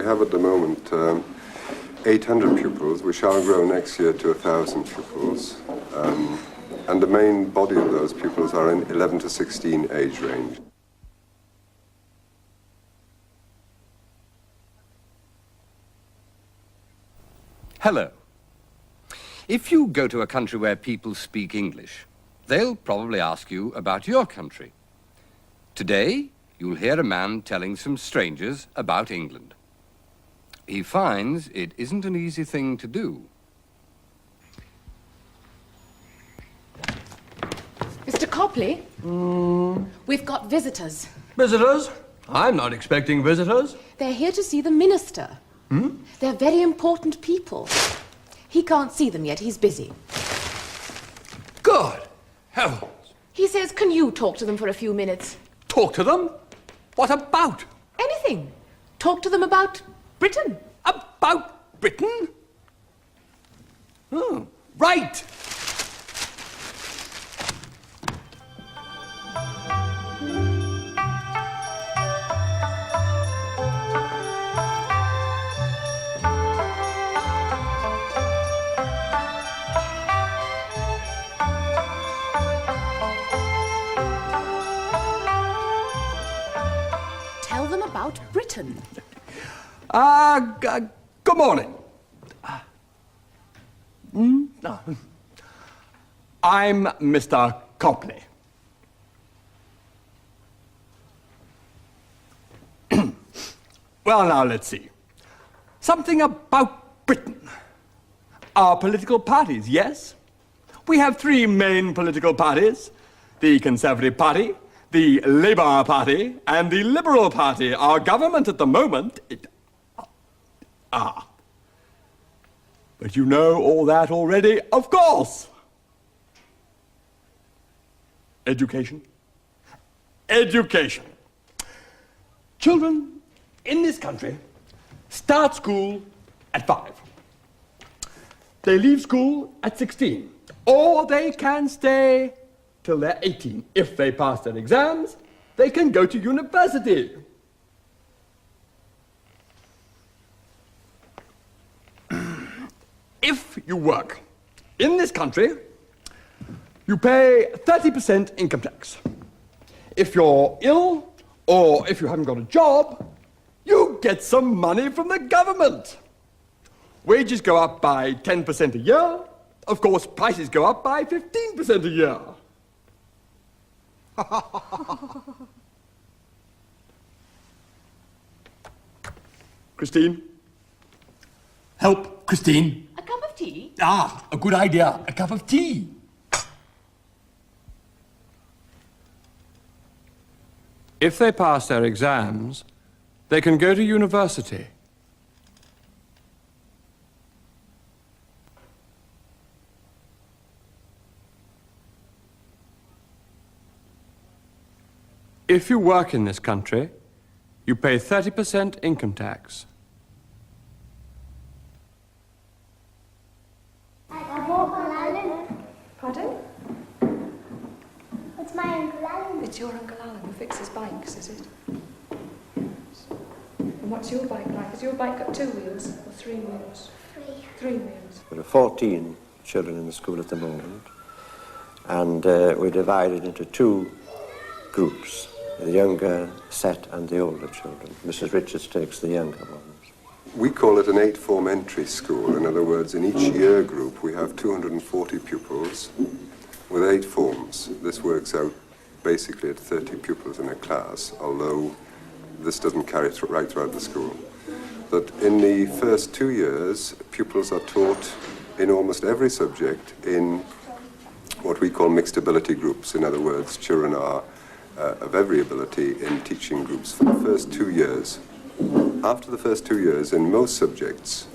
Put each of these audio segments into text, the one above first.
have at the moment 800 pupils. We shall grow next year to 1,000 pupils. And the main body of those pupils are in 11 to 16 age range. Hello. If you go to a country where people speak English, they'll probably ask you about your country. Today, you'll hear a man telling some strangers about England. He finds it isn't an easy thing to do. Mr. Copley? We've got visitors. Visitors? I'm not expecting visitors. They're here to see the minister. They're very important people. He can't see them yet, he's busy. Good heavens. He says, can you talk to them for a few minutes? Talk to them? What about? Anything. Talk to them about Britain. About Britain? Oh, right. Tell them about Britain. Good morning. No. I'm Mr. Copley. Well, now, let's see. Something about Britain. Our political parties, yes? We have three main political parties. The Conservative Party, the Labour Party, and the Liberal Party. Our government at the moment... But you know all that already, of course. Education. Education. Children in this country start school at 5. They leave school at 16. Or they can stay till they're 18. If they pass their exams, they can go to university. If you work in this country, you pay 30% income tax. If you're ill, or if you haven't got a job, you get some money from the government. Wages go up by 10% a year. Of course, prices go up by 15% a year. Christine? Help, Christine. A cup of tea? A good idea. A cup of tea. If they pass their exams, they can go to university. If you work in this country, you pay 30% income tax. Pardon? It's my Uncle Alan. It's your Uncle Alan who fixes bikes, is it? Yes. And what's your bike like? Has your bike got 2 wheels or 3 wheels? 3 wheels. There are 14 children in the school at the moment, and we're divided into 2 groups, the younger set and the older children. Mrs. Richards takes the younger ones. We call it an 8-form entry school. In other words, in each year group we have 240 pupils with 8 forms. This works out basically at 30 pupils in a class, although this doesn't carry right throughout the school. But in the first 2 years, pupils are taught in almost every subject in what we call mixed ability groups. In other words, children are of every ability in teaching groups for the first 2 years. After the first 2 years, in most subjects,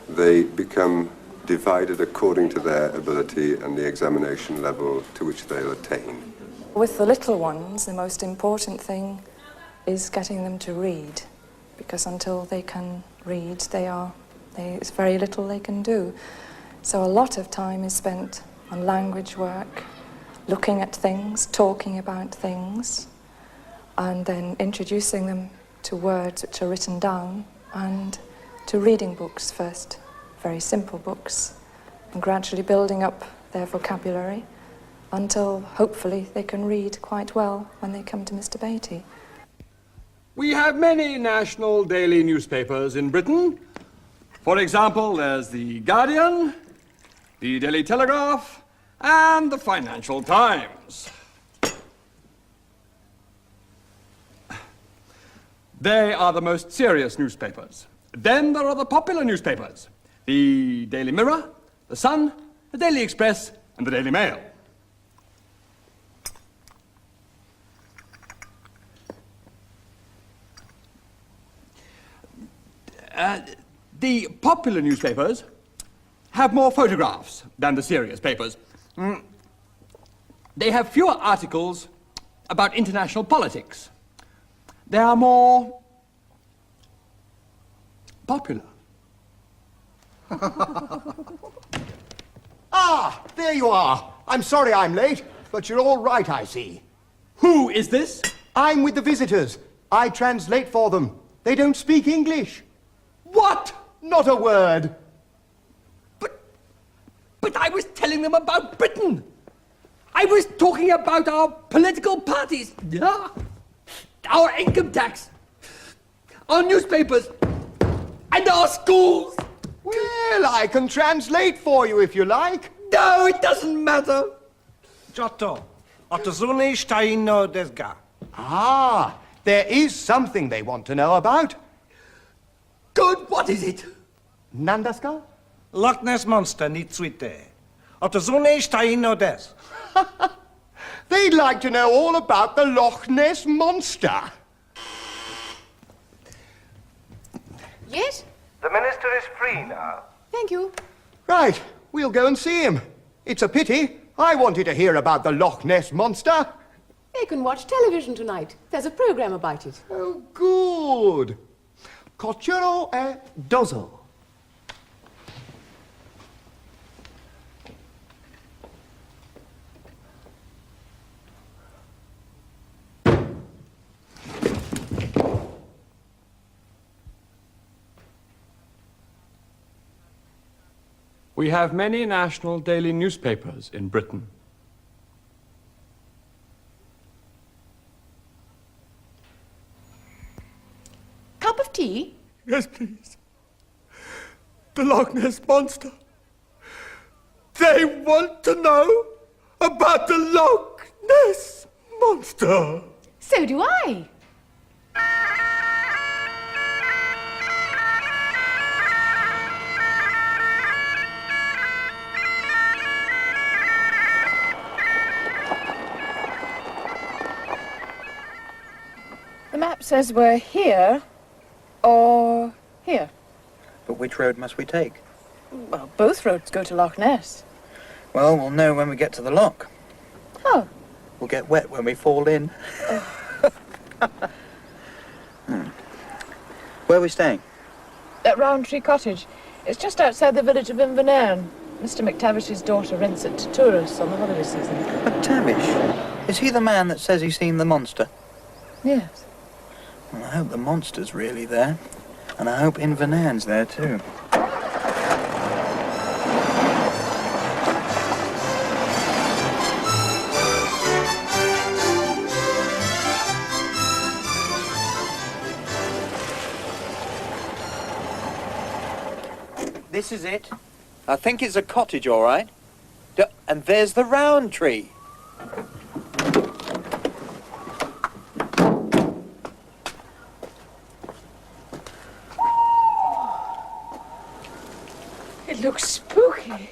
they become divided according to their ability and the examination level to which they'll attain. With the little ones, the most important thing is getting them to read, because until they can read, it's very little they can do. So a lot of time is spent on language work, looking at things, talking about things, and then introducing them to words which are written down and to reading books first, very simple books, and gradually building up their vocabulary until hopefully they can read quite well when they come to Mr. Beatty. We have many national daily newspapers in Britain. For example, there's the Guardian, the Daily Telegraph, and the Financial Times. They are the most serious newspapers. Then there are the popular newspapers, the Daily Mirror, the Sun, the Daily Express, and the Daily Mail. The popular newspapers have more photographs than the serious papers. They have fewer articles about international politics. They are more popular. Ah, there you are. I'm sorry I'm late, but you're all right, I see. Who is this? I'm with the visitors. I translate for them. They don't speak English. What? Not a word. But I was telling them about Britain. I was talking about our political parties, our income tax, our newspapers, and our schools. Well, I can translate for you if you like. No, it doesn't matter. Giotto, otozune shtai no desu ga? Ah, there is something they want to know about. Good, what is it? Nandaska? Loch Ness Monster ni tsuite. Otozune shtai no desu? They'd like to know all about the Loch Ness Monster. Yes? The minister is free now. Thank you. Right, we'll go and see him. It's a pity. I wanted to hear about the Loch Ness Monster. They can watch television tonight. There's a program about it. Oh, good. Coccero e dozo. We have many national daily newspapers in Britain. Cup of tea? Yes, please. The Loch Ness Monster. They want to know about the Loch Ness Monster. So do I. The map says we're here or here. But which road must we take? Well, both roads go to Loch Ness. Well, we'll know when we get to the loch. Oh. We'll get wet when we fall in. Where are we staying? At Roundtree Cottage. It's just outside the village of Inverness. Mr. McTavish's daughter rents it to tourists on the holiday season. McTavish? Is he the man that says he's seen the monster? Yes. Well, I hope the monster's really there. And I hope Inverness there too. This is it. I think it's a cottage, all right. And there's the Roundtree. It looks spooky.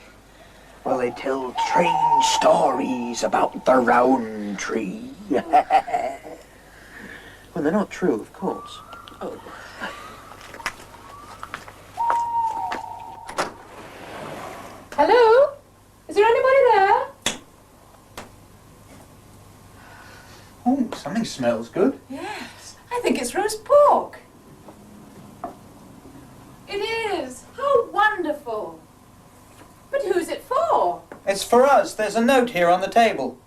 Well, they tell strange stories about the Roundtree. Well, they're not true, of course. Oh. Hello? Is there anybody there? Oh, something smells good. Yes, I think it's roast pork. It is. How wonderful. But who's it for? It's for us. There's a note here on the table.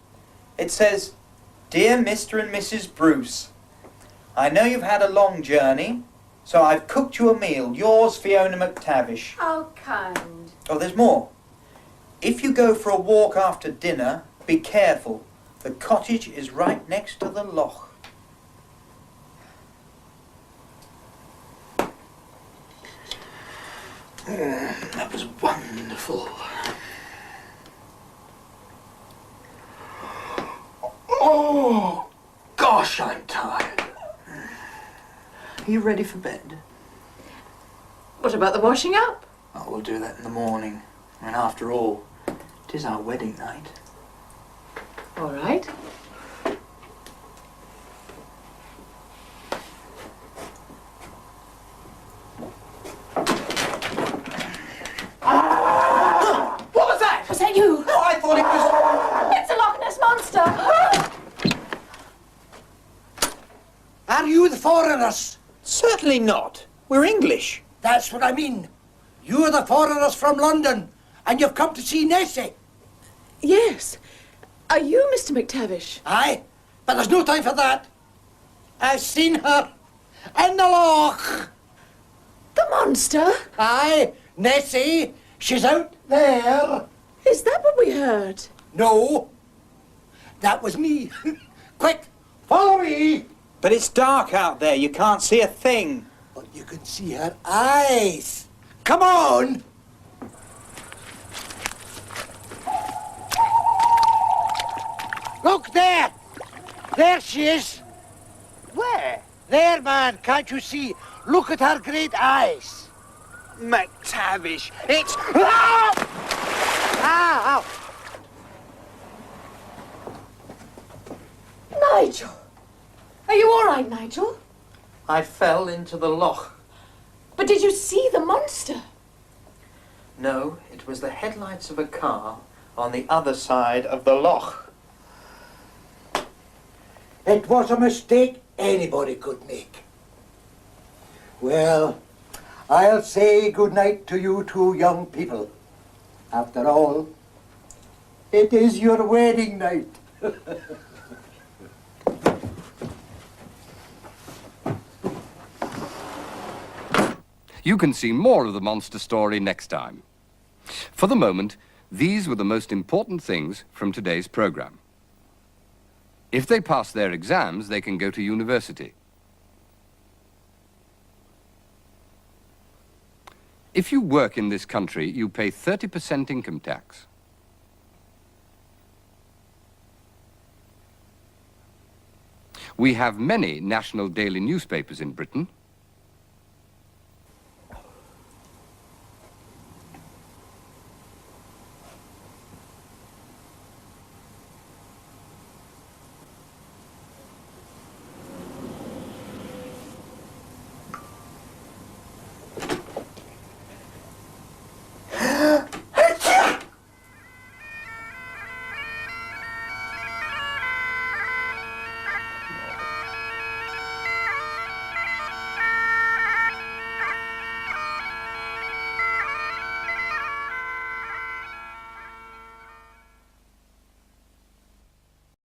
It says, "Dear Mr. and Mrs. Bruce, I know you've had a long journey, So I've cooked you a meal. Yours, Fiona McTavish. How kind. Oh, there's more. If you go for a walk after dinner, be careful. The cottage is right next to the loch. That was wonderful. Oh, gosh, I'm tired. Are you ready for bed? What about the washing up? Oh, we'll do that in the morning. And after all, it is our wedding night. All right. What was that? Was that you? Oh, I thought it was... It's a Loch Ness monster! Are you the foreigners? Certainly not. We're English. That's what I mean. You're the foreigners from London, and you've come to see Nessie. Yes. Are you Mr. McTavish? Aye, but there's no time for that. I've seen her in the loch. The monster? Aye, Nessie, she's out there. Is that what we heard? No, that was me. Quick, follow me. But it's dark out there. You can't see a thing. But you can see her eyes. Come on. Look there. There she is. Where? There, man. Can't you see? Look at her great eyes. McTavish, it's... Ah! Ah! Nigel! Are you all right, Nigel? I fell into the loch. But did you see the monster? No, it was the headlights of a car on the other side of the loch. It was a mistake anybody could make. Well, I'll say good night to you two young people. After all, it is your wedding night. You can see more of the monster story next time. For the moment, these were the most important things from today's program. If they pass their exams, they can go to university. If you work in this country, you pay 30% income tax. We have many national daily newspapers in Britain.